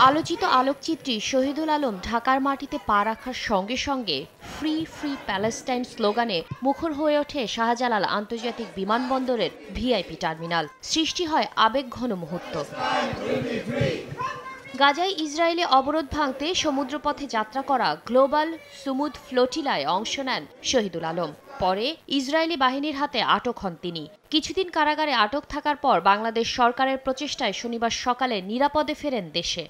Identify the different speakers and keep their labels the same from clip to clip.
Speaker 1: আলোচিত আলোকচিত্রী শহীদুল আলম ঢাকার মাটিতে পা রাখার সঙ্গে সঙ্গে ফ্রি ফ্রি প্যালেস্টাইন স্লোগানে মুখর হয়ে ওঠে শাহজালাল আন্তর্জাতিক বিমানবন্দরের ভিআইপি টার্মিনাল। সৃষ্টি হয় আবেগঘন মুহূর্ত। গাজায় ইসরায়েলে অবরোধ ভাঙতে সমুদ্রপথে যাত্রা করা গ্লোবাল সুমুদ ফ্লোটিলায় অংশ নেন শহীদুল আলম। পরে ইসরায়েলি বাহিনীর হাতে আটক হন তিনি। কিছুদিন কারাগারে আটক থাকার পর বাংলাদেশ সরকারের প্রচেষ্টায় শনিবার সকালে নিরাপদে ফেরেন দেশে।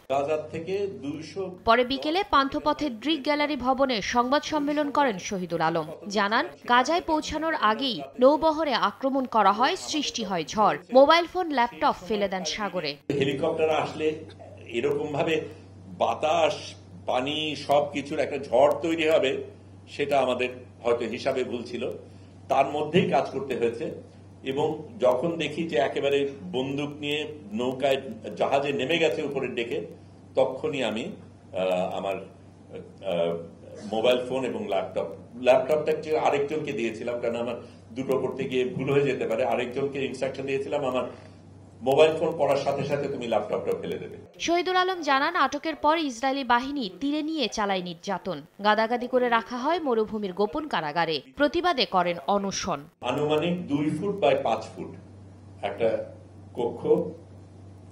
Speaker 1: পরে বিকেলে পান্থপথের ড্রিক গ্যালারি ভবনে সংবাদ সম্মেলন করেন শহীদুল আলম। জানান, গাজায় পৌঁছানোর আগেই নৌবহরে আক্রমণ করা হয়, সৃষ্টি হয় ঝড়। মোবাইল ফোন, ল্যাপটপ ফেলে দেন সাগরে।
Speaker 2: হেলিকপ্টার আসলে এরকম ভাবে বাতাস, পানি সবকিছুর একটা ঝড় তৈরি হবে, সেটা আমাদের হয়তো হিসাবে ভুল ছিল। তার মধ্যেই কাজ করতে হয়েছে। এবং যখন দেখি যে একেবারে বন্দুক নিয়ে নৌকায় জাহাজে নেমে গেছে উপরের তখনই আমি আমার মোবাইল ফোন এবং ল্যাপটপটা আরেকজনকে দিয়েছিলাম, কারণ আমার দুটো করতে গিয়ে ভুল হয়ে যেতে পারে। আরেকজনকে ইনস্ট্রাকশন দিয়েছিলাম, আমার মোবাইল ফোন পড়ার সাথে সাথে তুমি ল্যাপটপটা ফেলে দেবে।
Speaker 1: শহীদুল আলম জানান, আটকের পর ইসরায়েলি বাহিনী তীরে নিয়ে চালায় নির্যাতন। গাদাগাদি করে রাখা হয় মরুভূমির গোপন কারাগারে। প্রতিবাদে করেন অনশন।
Speaker 2: আনুমানিক 2 ফুট বাই 5 ফুট একটা কক্ষ,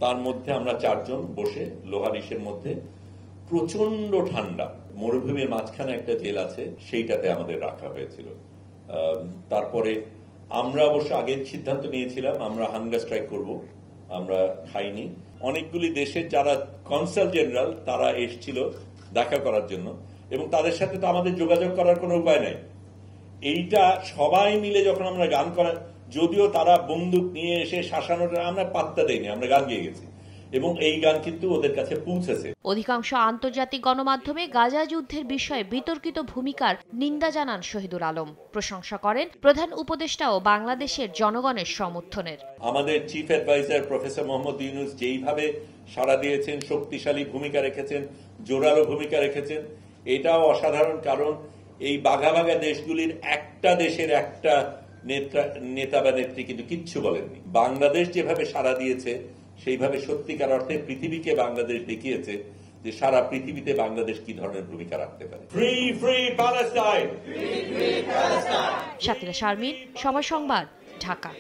Speaker 2: তার মধ্যে আমরা 4 জন বসে লোহার ইসের মধ্যে, প্রচন্ড ঠান্ডা, মরুভূমির মাঝখানে একটা জেল আছে, সেইটাতে আমাদের রাখা হয়েছিল। তারপরে আমরা অবশ্য আগের সিদ্ধান্ত নিয়েছিলাম আমরা হাঙ্গার স্ট্রাইক করব, আমরা খাইনি। অনেকগুলি দেশের যারা কনসাল জেনারেল তারা এসেছিল দেখা করার জন্য, এবং তাদের সাথে তো আমাদের যোগাযোগ করার কোনো উপায় নাই। এইটা সবাই মিলে যখন আমরা গান করা, যদিও তারা বন্দুক নিয়ে এসে শাসানোটা আমরা পাত্তা দেইনি, আমরা গান গেয়ে গেছি, এবং এই গান কিন্তু ওদের কাছে পৌঁছেছে।
Speaker 1: অধিকাংশ আন্তর্জাতিক গণমাধ্যমে গাজা যুদ্ধের বিষয়ে বিতর্কিত ভূমিকার নিন্দা জানান শহীদুল আলম। প্রশংসা করেন প্রধান উপদেষ্টা ও বাংলাদেশের জনগণের সমর্থনের।
Speaker 2: আমাদের chief adviser professor Mohammad Yunus যেইভাবে সাড়া দিয়েছেন, শক্তিশালী ভূমিকা রেখেছেন, জোরালো ভূমিকা রেখেছেন, এটাও অসাধারণ। কারণ এই বাঘা বাঘা দেশগুলির একটা দেশের একটা নেতা বা নেত্রী কিন্তু কিচ্ছু বলেননি। বাংলাদেশ যেভাবে সাড়া দিয়েছে, সেইভাবে সত্যিকার অর্থে পৃথিবীকে বাংলাদেশ দেখিয়েছে যে সারা পৃথিবীতে বাংলাদেশ কি ধরনের ভূমিকা রাখতে পারে। Free free Palestine.
Speaker 1: Shakila Sharmin, সময় সংবাদ, ঢাকা।